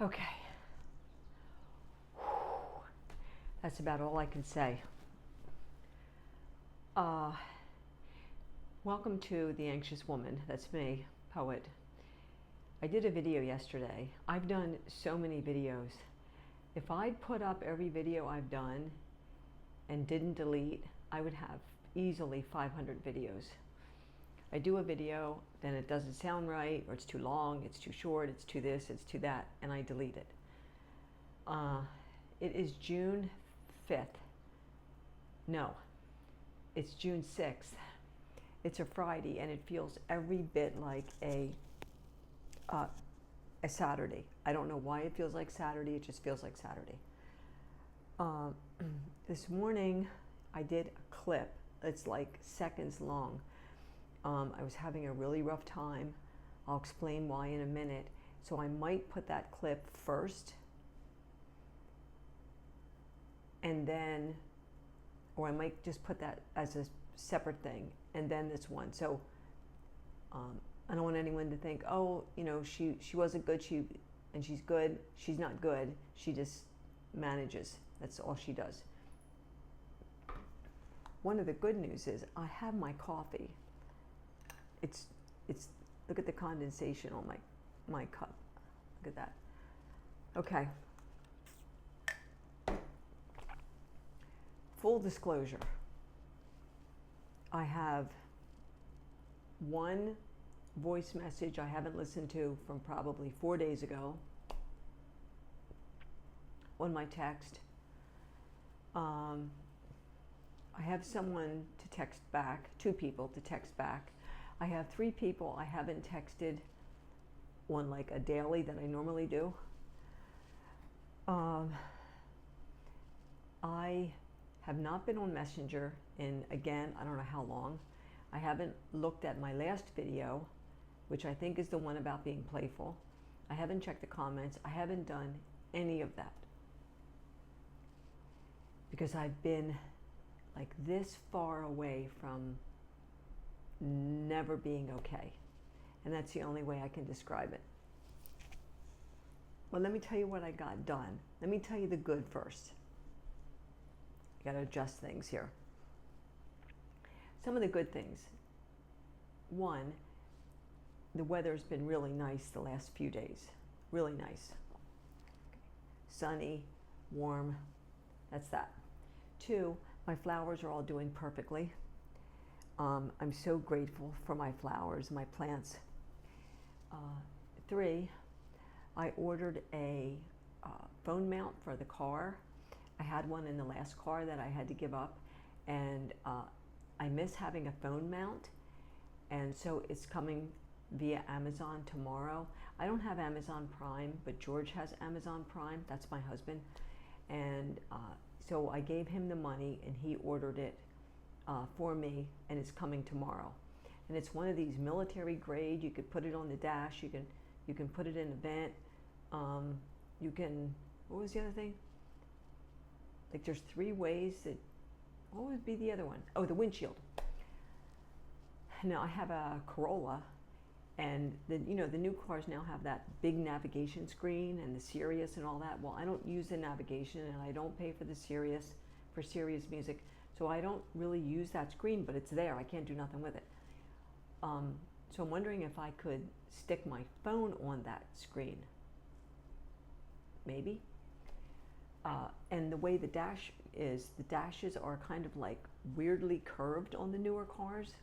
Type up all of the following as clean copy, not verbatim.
Okay, that's about all I can say. Uh, Welcome to The Anxious Woman. That's me, Poet. I did a video yesterday. I've done so many videos. If I put up every video I've done and didn't delete, I would have easily 500 videos. I do a video, then it doesn't sound right, or it's too long, it's too short, it's too this, it's too that, and I delete it. It is June 5th. No, it's June 6th. It's a Friday, and it feels every bit like a Saturday. I don't know why it feels like Saturday. It just feels like Saturday. This morning, I did a clip. It's like seconds long. I was having a really rough time. I'll explain why in a minute. So I might put that clip first, and then, or I might just put that as a separate thing, and then this one. So I don't want anyone to think, oh, she wasn't good, and she's good. She's not good. She just manages. That's all she does. One of the good news is I have my coffee. It's look at the condensation on my cup. Look at that. Okay. Full disclosure. I have one voice message I haven't listened to from probably 4 days ago on my text. I have someone to text back, 2 people to text back. I have 3 people I haven't texted on like a daily that I normally do. I have not been on Messenger in, again, I don't know how long. I haven't looked at my last video, which I think is the one about being playful. I haven't checked the comments. I haven't done any of that because I've been like this far away from never being okay. And that's the only way I can describe it. Well, let me tell you what I got done. Let me tell you the good first. I got to adjust things here. Some of the good things. One, the weather's been really nice the last few days. Really nice. Sunny, warm. That's that. 2, my flowers are all doing perfectly. I'm so grateful for my flowers, my plants. 3, I ordered a phone mount for the car. I had one in the last car that I had to give up, and I miss having a phone mount, and so it's coming via Amazon tomorrow. I don't have Amazon Prime, but George has Amazon Prime. That's my husband. And so I gave him the money, and he ordered it for me, and it's coming tomorrow. And it's one of these military grade. You could put it on the dash. You can put it in a vent. You can, what was the other thing? Like there's 3 ways that, what would be the other one? Oh, the windshield. Now I have a Corolla, and the new cars now have that big navigation screen and the Sirius and all that. Well, I don't use the navigation, and I don't pay for the Sirius, for Sirius music, so I don't really use that screen, but it's there. I can't do nothing with it. So I'm wondering if I could stick my phone on that screen. Maybe. And the way the dash is, the dashes are kind of like weirdly curved on the newer cars.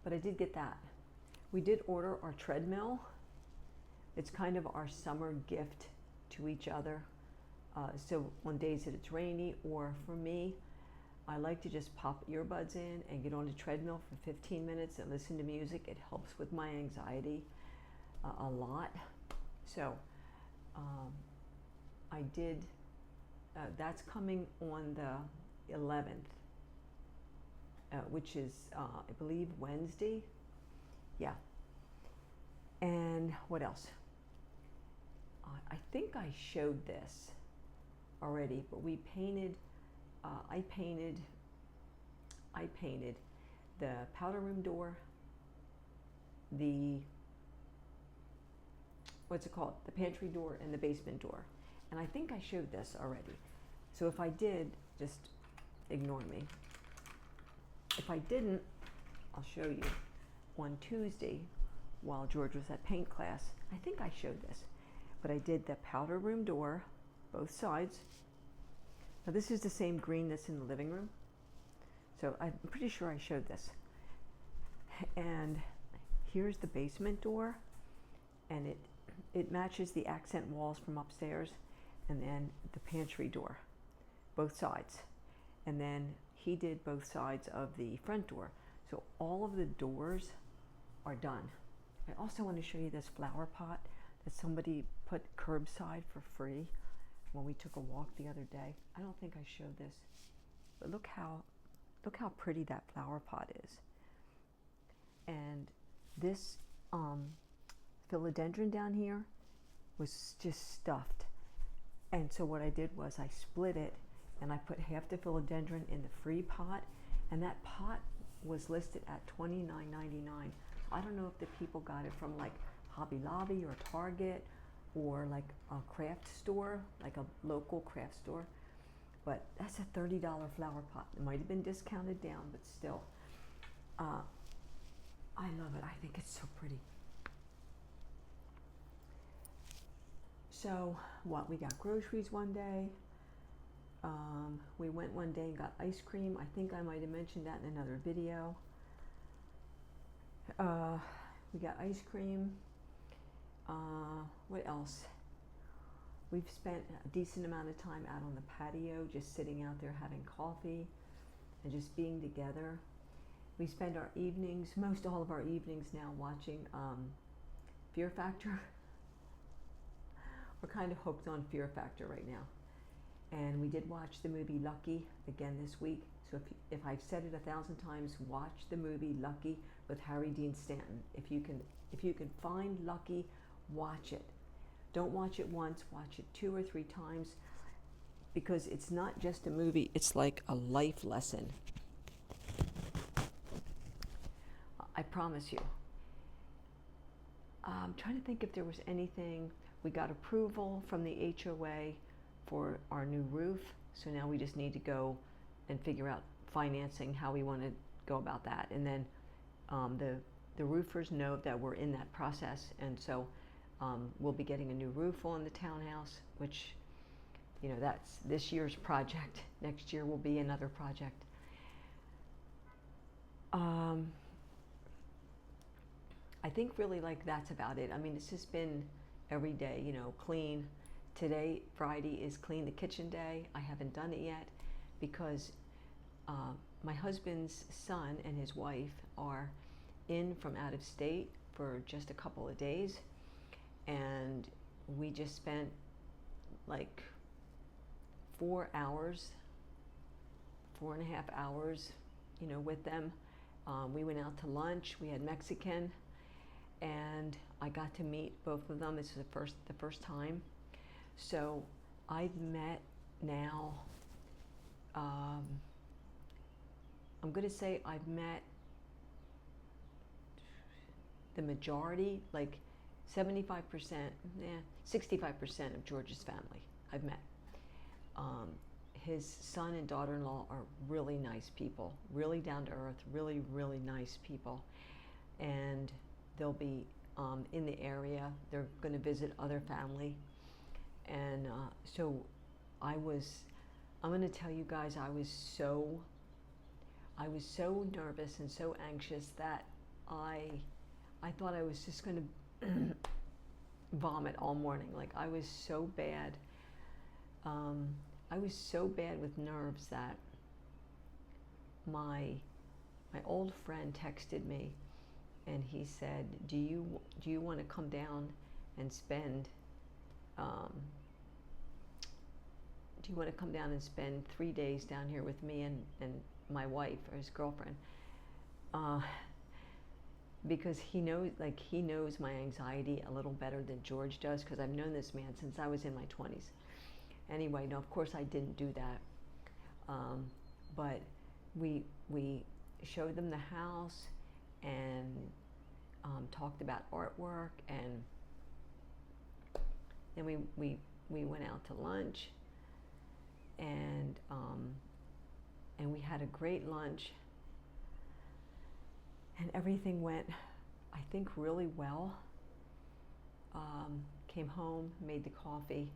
But I did get that. We did order our treadmill. It's kind of our summer gift to each other. So on days that it's rainy, or for me, I like to just pop earbuds in and get on the treadmill for 15 minutes and listen to music. It helps with my anxiety a lot. So I did, that's coming on the 11th, which is, I believe, Wednesday. Yeah. And what else? I think I showed this already, but we painted, I painted the powder room door, the what's it called? The pantry door and the basement door. And I think I showed this already. So if I did, just ignore me. If I didn't, I'll show you. On Tuesday, while George was at paint class, I think I showed this, but I did the powder room door, both sides. Now this is the same green that's in the living room. So I'm pretty sure I showed this. And here's the basement door, and it matches the accent walls from upstairs, and then the pantry door, both sides. And then he did both sides of the front door. So all of the doors are done. I also want to show you this flower pot that somebody put curbside for free when we took a walk the other day. I don't think I showed this, but look how pretty that flower pot is. And this philodendron down here was just stuffed. And so what I did was I split it and I put half the philodendron in the free pot, and that pot was listed at $29.99. I don't know if the people got it from like Hobby Lobby or Target or like a craft store, like a local craft store, but that's a $30 flower pot. It might have been discounted down, but still, I love it. I think it's so pretty. So what, we got groceries one day. We went one day and got ice cream. I think I might have mentioned that in another video. We got ice cream. What else? We've spent a decent amount of time out on the patio, just sitting out there having coffee and just being together. We spend our evenings, most all of our evenings now, watching Fear Factor. We're kind of hooked on Fear Factor right now. And we did watch the movie Lucky again this week. So if I've said it 1,000 times, watch the movie Lucky with Harry Dean Stanton. If you can find Lucky, watch it. Don't watch it once, watch it 2 or 3 times, because it's not just a movie, it's like a life lesson. I promise you. I'm trying to think if there was anything. We got approval from the HOA for our new roof, so now we just need to go and figure out financing, how we want to go about that. And then the roofers know that we're in that process, and so we'll be getting a new roof on the townhouse, which, you know, that's this year's project. Next year will be another project. I think really like that's about it. I mean, it's just been every day, you know, clean. Today, Friday, is clean the kitchen day. I haven't done it yet because my husband's son and his wife are in from out of state for just a couple of days, and we just spent like 4 hours, 4.5 hours, you know, with them. We went out to lunch. We had Mexican, and I got to meet both of them. This is the first time. So I've met now, I'm going to say I've met the majority, like 75%, 65% of George's family I've met. His son and daughter-in-law are really nice people, really down to earth, really, really nice people. And they'll be in the area. They're going to visit other family. And so I'm going to tell you guys, I was so nervous and so anxious that I thought I was just going to vomit all morning. Like, I was so bad. I was so bad with nerves that my old friend texted me, and he said, do you want to come down and spend 3 days down here with me and my wife, or his girlfriend? Because he knows my anxiety a little better than George does, because I've known this man since I was in my 20s. Anyway, no, of course I didn't do that. But we showed them the house and talked about artwork, and Then we went out to lunch, and we had a great lunch, and everything went, I think, really well. Came home, made the coffee.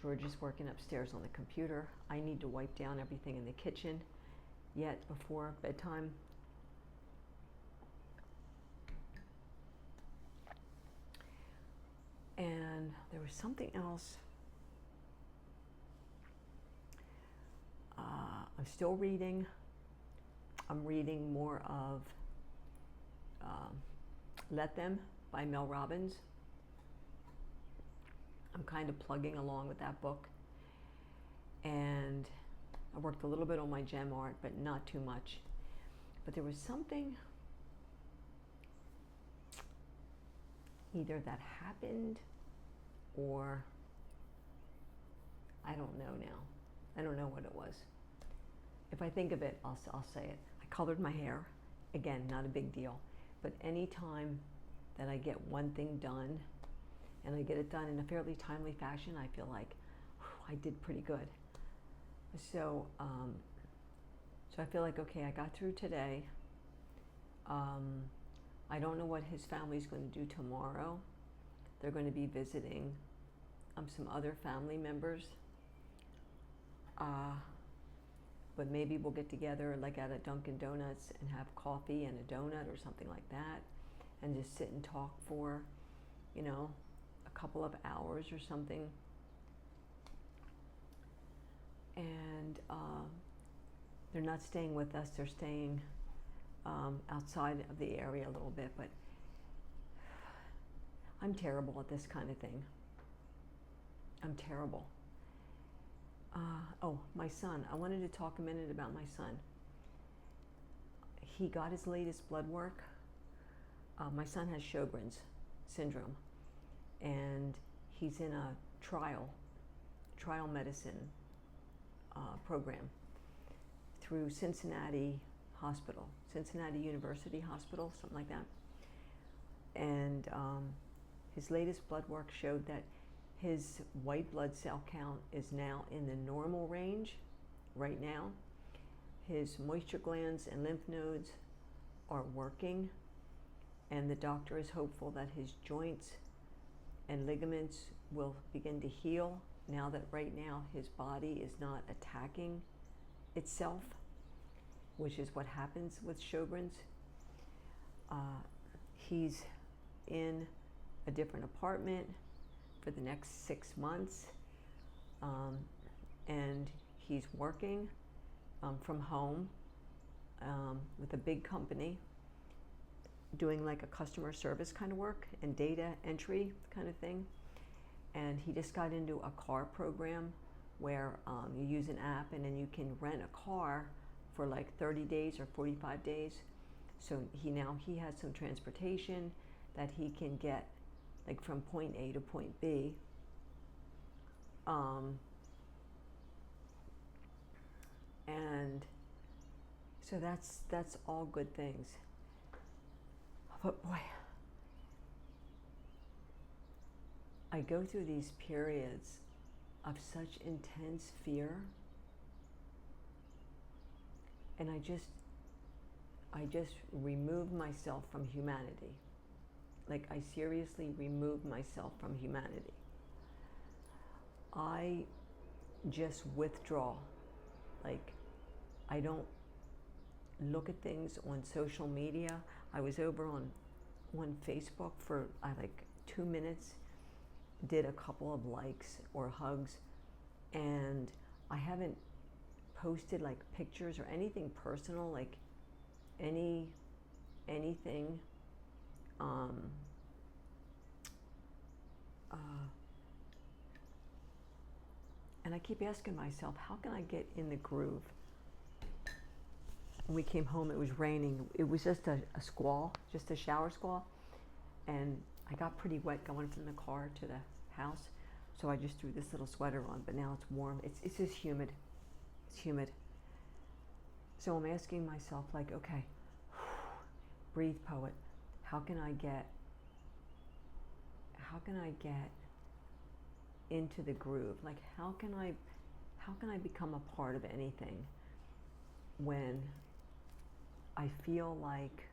George is working upstairs on the computer. I need to wipe down everything in the kitchen yet before bedtime. And there was something else. I'm still reading. I'm reading more of Let Them by Mel Robbins. I'm kind of plugging along with that book. And I worked a little bit on my gem art, but not too much. But there was something either that happened or I don't know now. I don't know what it was. If I think of it, I'll say it. I colored my hair. Again, not a big deal. But any time that I get one thing done and I get it done in a fairly timely fashion, I feel like I did pretty good. So I feel like, okay, I got through today. I don't know what his family's going to do tomorrow. They're going to be visiting some other family members. But maybe we'll get together like at a Dunkin' Donuts and have coffee and a donut or something like that and just sit and talk for, a couple of hours or something. And they're not staying with us, they're staying outside of the area a little bit, but I'm terrible at this kind of thing. I'm terrible. My son. I wanted to talk a minute about my son. He got his latest blood work. My son has Sjogren's syndrome, and he's in a trial medicine program through Cincinnati University Hospital, something like that. And his latest blood work showed that his white blood cell count is now in the normal range right now. His moisture glands and lymph nodes are working, and the doctor is hopeful that his joints and ligaments will begin to heal now that right now his body is not attacking itself, which is what happens with Sjogren's. He's in a different apartment for the next 6 months, and he's working from home with a big company, doing like a customer service kind of work and data entry kind of thing. And he just got into a car program where you use an app and then you can rent a car for like 30 days or 45 days. So he has some transportation that he can get like from point A to point B. And so that's all good things. But boy, I go through these periods of such intense fear, and I just remove myself from humanity. Like, I seriously remove myself from humanity. I just withdraw. Like, I don't look at things on social media. I was over on Facebook for like 2 minutes, did a couple of likes or hugs, and I haven't posted like pictures or anything personal, like anything. And I keep asking myself, how can I get in the groove? When we came home, it was raining. It was just a squall, just a shower squall. And I got pretty wet going from the car to the house. So I just threw this little sweater on, but now it's warm. It's just humid. It's humid. So I'm asking myself, like, okay, breathe, poet. How can I get into the groove. Like, how can I become a part of anything when I feel like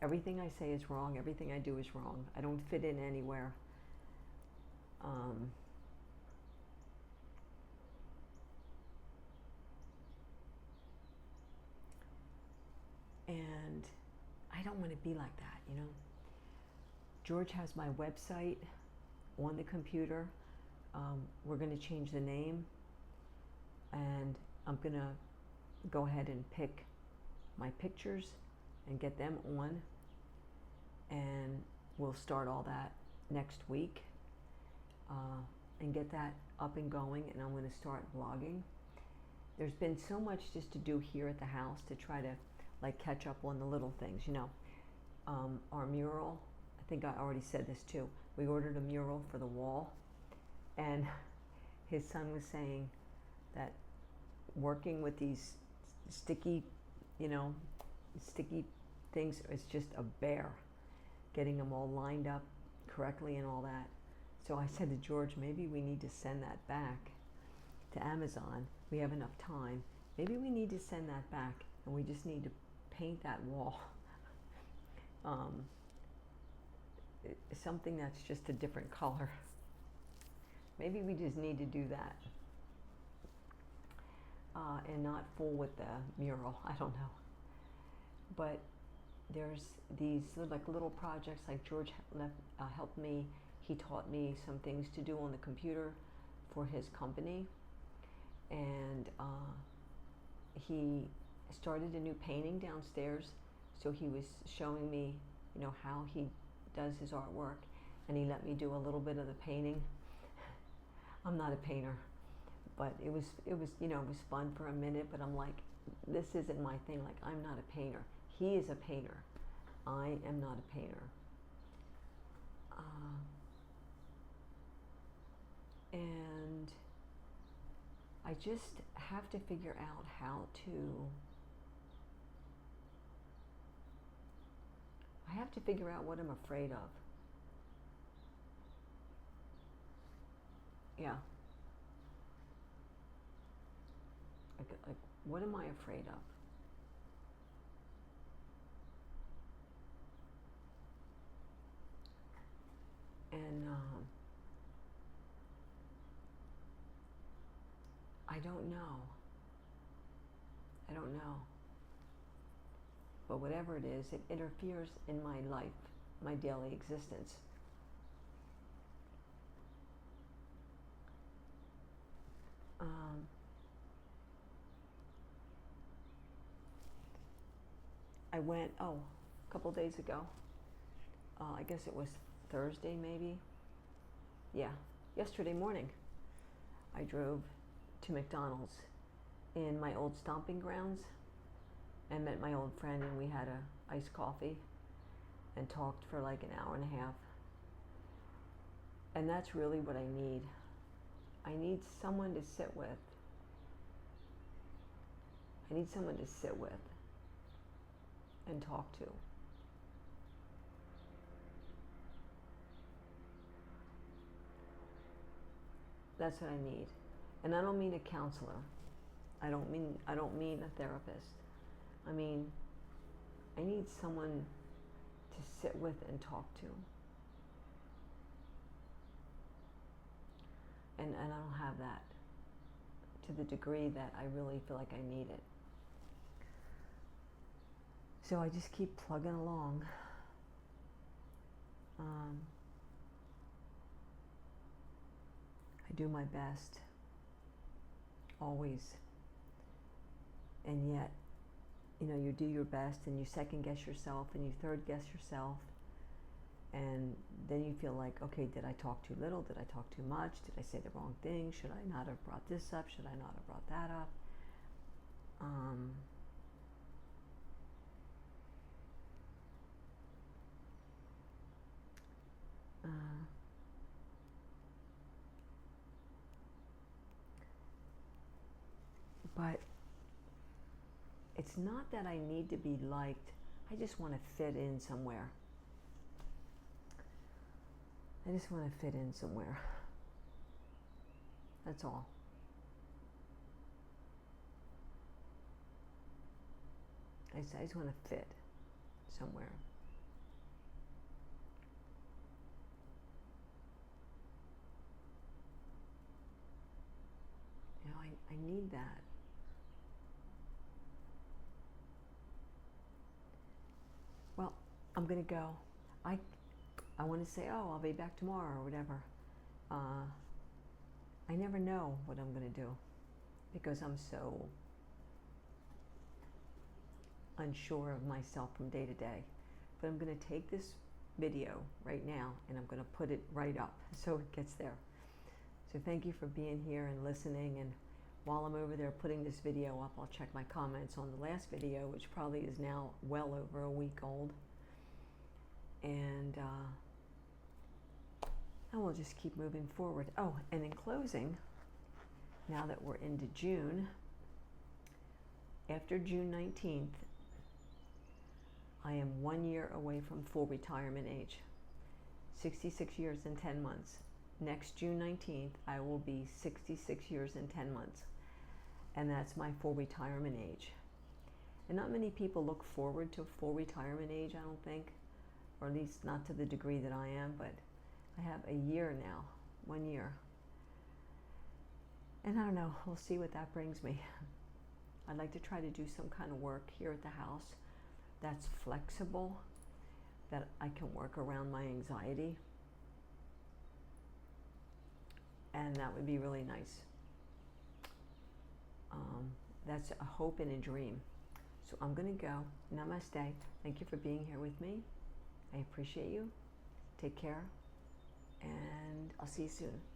everything I say is wrong, everything I do is wrong. I don't fit in anywhere. And I don't want to be like that, you know. George has my website on the computer. We're going to change the name, and I'm going to go ahead and pick my pictures and get them on, and we'll start all that next week and get that up and going, and I'm going to start blogging. There's been so much just to do here at the house to try to like catch up on the little things, you know. Our mural, I think I already said this too. We ordered a mural for the wall, and his son was saying that working with these sticky, you know, sticky things is just a bear, getting them all lined up correctly and all that. So I said to George, maybe we need to send that back to Amazon. We have enough time. Maybe we need to send that back, and we just need to paint that wall. Something that's just a different color. Maybe we just need to do that and not fool with the mural. I don't know. But there's these like little projects, like George helped me. He taught me some things to do on the computer for his company, and he started a new painting downstairs. So he was showing me, you know, how he does his artwork, and he let me do a little bit of the painting. I'm not a painter, but it was you know, it was fun for a minute. But I'm like, this isn't my thing. Like, I'm not a painter. He is a painter. I am not a painter. And I just have to figure out how to. I have to figure out what I'm afraid of. Yeah. Like, what am I afraid of? And I don't know. I don't know. But whatever it is, it interferes in my life, my daily existence. I went, a couple days ago. I guess it was Thursday, maybe. Yeah, yesterday morning. I drove to McDonald's in my old stomping grounds and met my old friend, and we had a iced coffee and talked for like an hour and a half. And that's really what I need. I need someone to sit with. I need someone to sit with and talk to. That's what I need. And I don't mean a counselor. I don't mean a therapist. I mean, I need someone to sit with and talk to. And I don't have that to the degree that I really feel like I need it. So I just keep plugging along. I do my best, always. And yet, you know, you do your best and you second guess yourself and you third guess yourself. And then you feel like, okay, did I talk too little? Did I talk too much? Did I say the wrong thing? Should I not have brought this up? Should I not have brought that up? But it's not that I need to be liked. I just want to fit in somewhere. I just want to fit in somewhere. That's all. I just want to fit somewhere. You know, I need that. Well, I'm going to go. I want to say, oh, I'll be back tomorrow or whatever. I never know what I'm going to do because I'm so unsure of myself from day to day. But I'm going to take this video right now and I'm going to put it right up so it gets there. So thank you for being here and listening. And while I'm over there putting this video up, I'll check my comments on the last video, which probably is now well over a week old. And we'll just keep moving forward. Oh, and in closing, now that we're into June, after June 19th, I am 1 year away from full retirement age. 66 years and 10 months. Next June 19th, I will be 66 years and 10 months. And that's my full retirement age. And not many people look forward to full retirement age, I don't think. Or at least not to the degree that I am, but I have a year now, 1 year. And I don't know, we'll see what that brings me. I'd like to try to do some kind of work here at the house that's flexible, that I can work around my anxiety. And that would be really nice. That's a hope and a dream. So I'm going to go. Namaste. Thank you for being here with me. I appreciate you. Take care. And I'll see you soon.